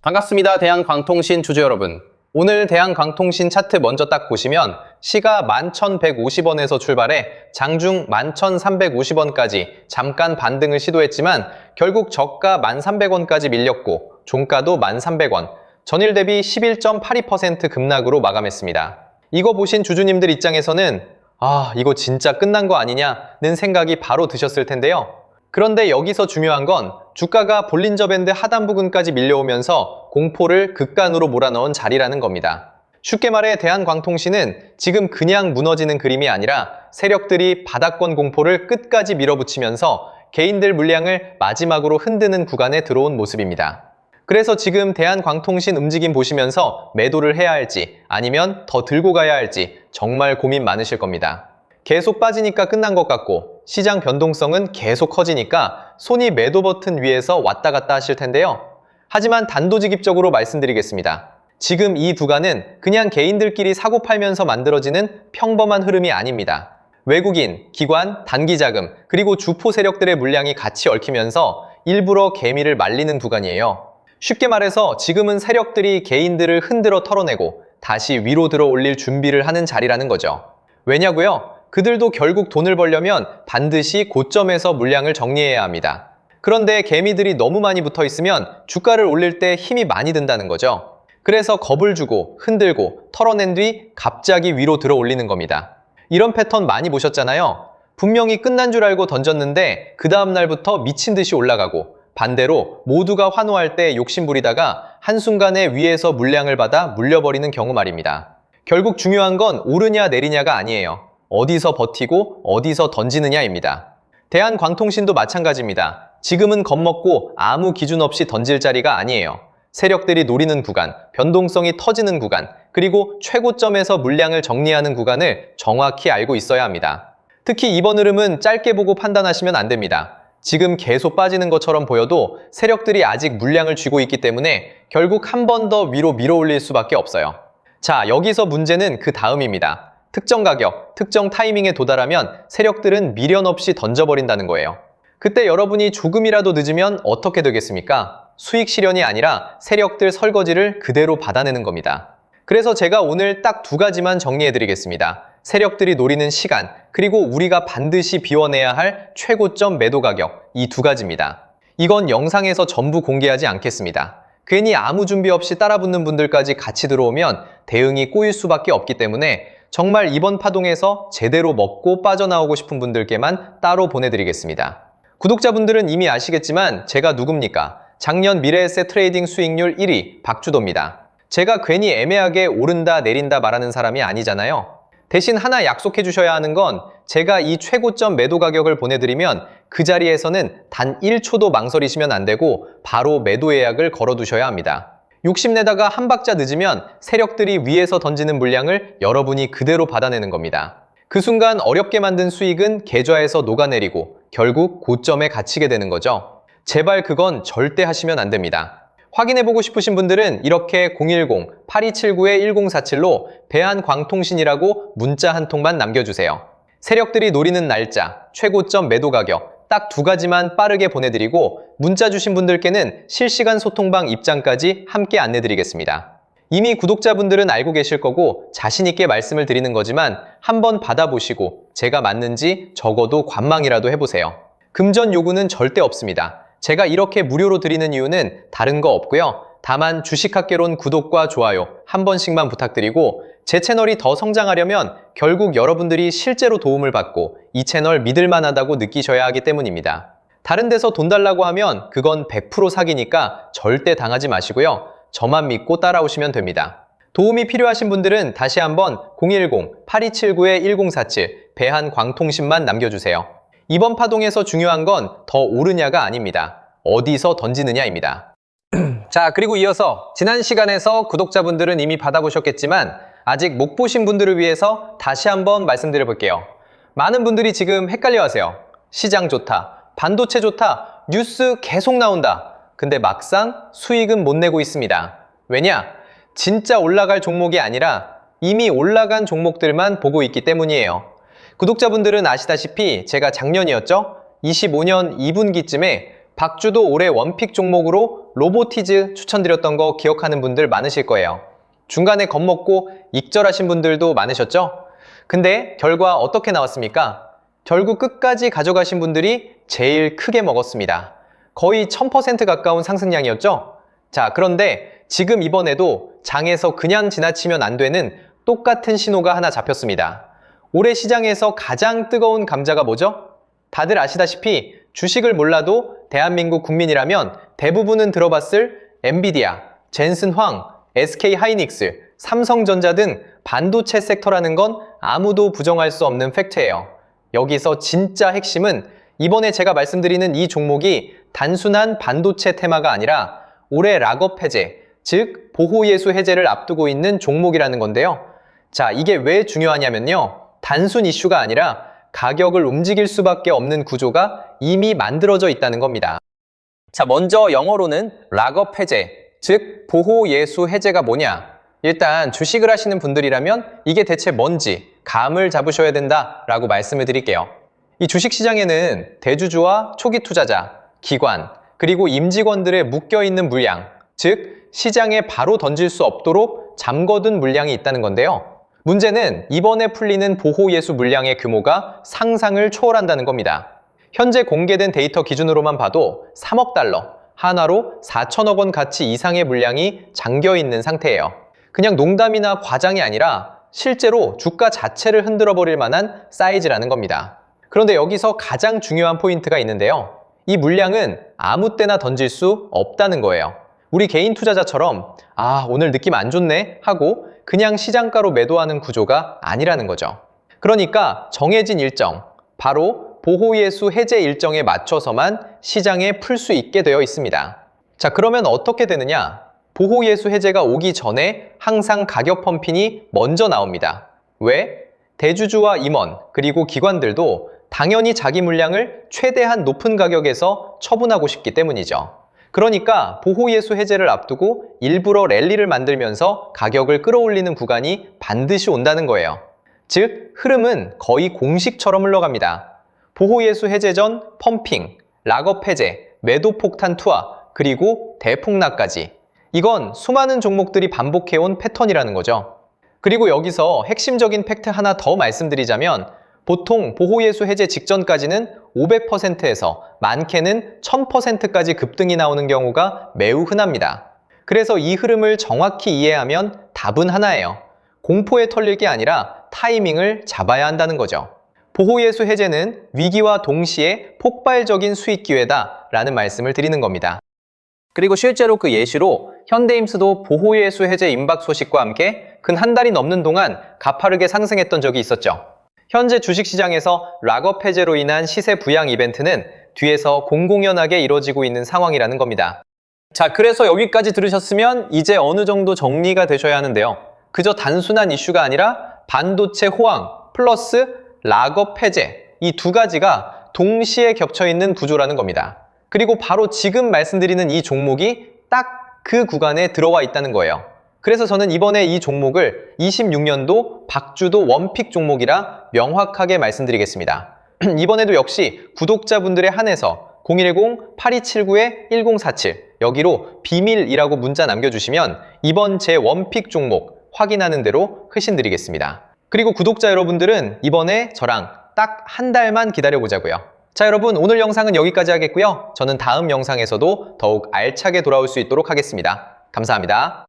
반갑습니다. 대한광통신 주주 여러분. 오늘 대한광통신 차트 먼저 딱 보시면 시가 11,150원에서 출발해 장중 11,350원까지 잠깐 반등을 시도했지만 결국 저가 1,300원까지 밀렸고 종가도 1,300원, 전일 대비 11.82% 급락으로 마감했습니다. 이거 보신 주주님들 입장에서는 이거 진짜 끝난 거 아니냐는 생각이 바로 드셨을 텐데요. 그런데 여기서 중요한 건 주가가 볼린저 밴드 하단 부근까지 밀려오면서 공포를 극간으로 몰아넣은 자리라는 겁니다. 쉽게 말해 대한광통신은 지금 그냥 무너지는 그림이 아니라 세력들이 바닥권 공포를 끝까지 밀어붙이면서 개인들 물량을 마지막으로 흔드는 구간에 들어온 모습입니다. 그래서 지금 대한광통신 움직임 보시면서 매도를 해야 할지 아니면 더 들고 가야 할지 정말 고민 많으실 겁니다. 계속 빠지니까 끝난 것 같고 시장 변동성은 계속 커지니까 손이 매도 버튼 위에서 왔다 갔다 하실 텐데요. 하지만 단도직입적으로 말씀드리겠습니다. 지금 이 구간은 그냥 개인들끼리 사고 팔면서 만들어지는 평범한 흐름이 아닙니다. 외국인, 기관, 단기자금, 그리고 주포 세력들의 물량이 같이 얽히면서 일부러 개미를 말리는 구간이에요. 쉽게 말해서 지금은 세력들이 개인들을 흔들어 털어내고 다시 위로 들어 올릴 준비를 하는 자리라는 거죠. 왜냐고요? 그들도 결국 돈을 벌려면 반드시 고점에서 물량을 정리해야 합니다. 그런데 개미들이 너무 많이 붙어 있으면 주가를 올릴 때 힘이 많이 든다는 거죠. 그래서 겁을 주고 흔들고 털어낸 뒤 갑자기 위로 들어 올리는 겁니다. 이런 패턴 많이 보셨잖아요. 분명히 끝난 줄 알고 던졌는데 그 다음 날부터 미친 듯이 올라가고 반대로 모두가 환호할 때 욕심부리다가 한순간에 위에서 물량을 받아 물려버리는 경우 말입니다. 결국 중요한 건 오르냐 내리냐가 아니에요. 어디서 버티고 어디서 던지느냐입니다. 대한광통신도 마찬가지입니다. 지금은 겁먹고 아무 기준 없이 던질 자리가 아니에요. 세력들이 노리는 구간, 변동성이 터지는 구간, 그리고 최고점에서 물량을 정리하는 구간을 정확히 알고 있어야 합니다. 특히 이번 흐름은 짧게 보고 판단하시면 안 됩니다. 지금 계속 빠지는 것처럼 보여도 세력들이 아직 물량을 쥐고 있기 때문에 결국 한 번 더 위로 밀어 올릴 수밖에 없어요. 자, 여기서 문제는 그 다음입니다. 특정 가격, 특정 타이밍에 도달하면 세력들은 미련 없이 던져버린다는 거예요. 그때 여러분이 조금이라도 늦으면 어떻게 되겠습니까? 수익 실현이 아니라 세력들 설거지를 그대로 받아내는 겁니다. 그래서 제가 오늘 딱 두 가지만 정리해드리겠습니다. 세력들이 노리는 시간, 그리고 우리가 반드시 비워내야 할 최고점 매도 가격, 이 두 가지입니다. 이건 영상에서 전부 공개하지 않겠습니다. 괜히 아무 준비 없이 따라붙는 분들까지 같이 들어오면 대응이 꼬일 수밖에 없기 때문에 정말 이번 파동에서 제대로 먹고 빠져나오고 싶은 분들께만 따로 보내드리겠습니다. 구독자분들은 이미 아시겠지만 제가 누굽니까? 작년 미래에셋 트레이딩 수익률 1위 박주도입니다. 제가 괜히 애매하게 오른다 내린다 말하는 사람이 아니잖아요. 대신 하나 약속해 주셔야 하는 건 제가 이 최고점 매도 가격을 보내드리면 그 자리에서는 단 1초도 망설이시면 안 되고 바로 매도 예약을 걸어두셔야 합니다. 욕심내다가 한 박자 늦으면 세력들이 위에서 던지는 물량을 여러분이 그대로 받아내는 겁니다. 그 순간 어렵게 만든 수익은 계좌에서 녹아내리고 결국 고점에 갇히게 되는 거죠. 제발 그건 절대 하시면 안 됩니다. 확인해보고 싶으신 분들은 이렇게 010-8279-1047로 대한광통신이라고 문자 한 통만 남겨주세요. 세력들이 노리는 날짜, 최고점 매도 가격, 딱 두 가지만 빠르게 보내드리고 문자 주신 분들께는 실시간 소통방 입장까지 함께 안내드리겠습니다. 이미 구독자분들은 알고 계실 거고 자신있게 말씀을 드리는 거지만 한번 받아보시고 제가 맞는지 적어도 관망이라도 해보세요. 금전 요구는 절대 없습니다. 제가 이렇게 무료로 드리는 이유는 다른 거 없고요. 다만 주식학개론 구독과 좋아요 한 번씩만 부탁드리고 제 채널이 더 성장하려면 결국 여러분들이 실제로 도움을 받고 이 채널 믿을만하다고 느끼셔야 하기 때문입니다. 다른 데서 돈 달라고 하면 그건 100% 사기니까 절대 당하지 마시고요. 저만 믿고 따라오시면 됩니다. 도움이 필요하신 분들은 다시 한번 010-8279-1047 대한광통신만 남겨주세요. 이번 파동에서 중요한 건 더 오르냐가 아닙니다. 어디서 던지느냐입니다. 자, 그리고 이어서 지난 시간에서 구독자분들은 이미 받아보셨겠지만 아직 못 보신 분들을 위해서 다시 한번 말씀드려 볼게요. 많은 분들이 지금 헷갈려 하세요. 시장 좋다, 반도체 좋다, 뉴스 계속 나온다. 근데 막상 수익은 못 내고 있습니다. 왜냐? 진짜 올라갈 종목이 아니라 이미 올라간 종목들만 보고 있기 때문이에요. 구독자분들은 아시다시피 제가 작년이었죠? 25년 2분기쯤에 박주도 올해 원픽 종목으로 로보티즈 추천드렸던 거 기억하는 분들 많으실 거예요. 중간에 겁먹고 익절하신 분들도 많으셨죠? 근데 결과 어떻게 나왔습니까? 결국 끝까지 가져가신 분들이 제일 크게 먹었습니다. 거의 1000% 가까운 상승량이었죠? 자, 그런데 지금 이번에도 장에서 그냥 지나치면 안 되는 똑같은 신호가 하나 잡혔습니다. 올해 시장에서 가장 뜨거운 감자가 뭐죠? 다들 아시다시피 주식을 몰라도 대한민국 국민이라면 대부분은 들어봤을 엔비디아, 젠슨 황, SK 하이닉스, 삼성전자 등 반도체 섹터라는 건 아무도 부정할 수 없는 팩트예요. 여기서 진짜 핵심은 이번에 제가 말씀드리는 이 종목이 단순한 반도체 테마가 아니라 올해 락업 해제, 즉 보호예수 해제를 앞두고 있는 종목이라는 건데요. 자, 이게 왜 중요하냐면요. 단순 이슈가 아니라 가격을 움직일 수밖에 없는 구조가 이미 만들어져 있다는 겁니다. 자, 먼저 영어로는 락업 해제, 즉 보호예수 해제가 뭐냐? 일단 주식을 하시는 분들이라면 이게 대체 뭔지 감을 잡으셔야 된다라고 말씀을 드릴게요. 이 주식시장에는 대주주와 초기 투자자, 기관, 그리고 임직원들의 묶여있는 물량, 즉 시장에 바로 던질 수 없도록 잠궈둔 물량이 있다는 건데요. 문제는 이번에 풀리는 보호예수 물량의 규모가 상상을 초월한다는 겁니다. 현재 공개된 데이터 기준으로만 봐도 3억 달러, 하나로 4천억 원 가치 이상의 물량이 잠겨있는 상태예요. 그냥 농담이나 과장이 아니라 실제로 주가 자체를 흔들어버릴 만한 사이즈라는 겁니다. 그런데 여기서 가장 중요한 포인트가 있는데요. 이 물량은 아무 때나 던질 수 없다는 거예요. 우리 개인 투자자처럼 오늘 느낌 안 좋네 하고 그냥 시장가로 매도하는 구조가 아니라는 거죠. 그러니까 정해진 일정, 바로 보호예수 해제 일정에 맞춰서만 시장에 풀 수 있게 되어 있습니다. 자, 그러면 어떻게 되느냐? 보호예수 해제가 오기 전에 항상 가격 펌핑이 먼저 나옵니다. 왜? 대주주와 임원, 그리고 기관들도 당연히 자기 물량을 최대한 높은 가격에서 처분하고 싶기 때문이죠. 그러니까 보호예수 해제를 앞두고 일부러 랠리를 만들면서 가격을 끌어올리는 구간이 반드시 온다는 거예요. 즉, 흐름은 거의 공식처럼 흘러갑니다. 보호예수 해제 전 펌핑, 락업 해제, 매도 폭탄 투하, 그리고 대폭락까지. 이건 수많은 종목들이 반복해온 패턴이라는 거죠. 그리고 여기서 핵심적인 팩트 하나 더 말씀드리자면 보통 보호예수 해제 직전까지는 500%에서 많게는 1000%까지 급등이 나오는 경우가 매우 흔합니다. 그래서 이 흐름을 정확히 이해하면 답은 하나예요. 공포에 털릴 게 아니라 타이밍을 잡아야 한다는 거죠. 보호예수 해제는 위기와 동시에 폭발적인 수익 기회다 라는 말씀을 드리는 겁니다. 그리고 실제로 그 예시로 현대임스도 보호예수 해제 임박 소식과 함께 근 한 달이 넘는 동안 가파르게 상승했던 적이 있었죠. 현재 주식시장에서 락업 해제로 인한 시세 부양 이벤트는 뒤에서 공공연하게 이뤄지고 있는 상황이라는 겁니다. 자, 그래서 여기까지 들으셨으면 이제 어느 정도 정리가 되셔야 하는데요. 그저 단순한 이슈가 아니라 반도체 호황 플러스 락업 해제, 이 두 가지가 동시에 겹쳐있는 구조라는 겁니다. 그리고 바로 지금 말씀드리는 이 종목이 딱 그 구간에 들어와 있다는 거예요. 그래서 저는 이번에 이 종목을 26년도 박주도 원픽 종목이라 명확하게 말씀드리겠습니다. 이번에도 역시 구독자분들에 한해서 010-8279-1047 여기로 비밀이라고 문자 남겨주시면 이번 제 원픽 종목 확인하는 대로 회신드리겠습니다. 그리고 구독자 여러분들은 이번에 저랑 딱 한 달만 기다려보자고요. 자, 여러분, 오늘 영상은 여기까지 하겠고요. 저는 다음 영상에서도 더욱 알차게 돌아올 수 있도록 하겠습니다. 감사합니다.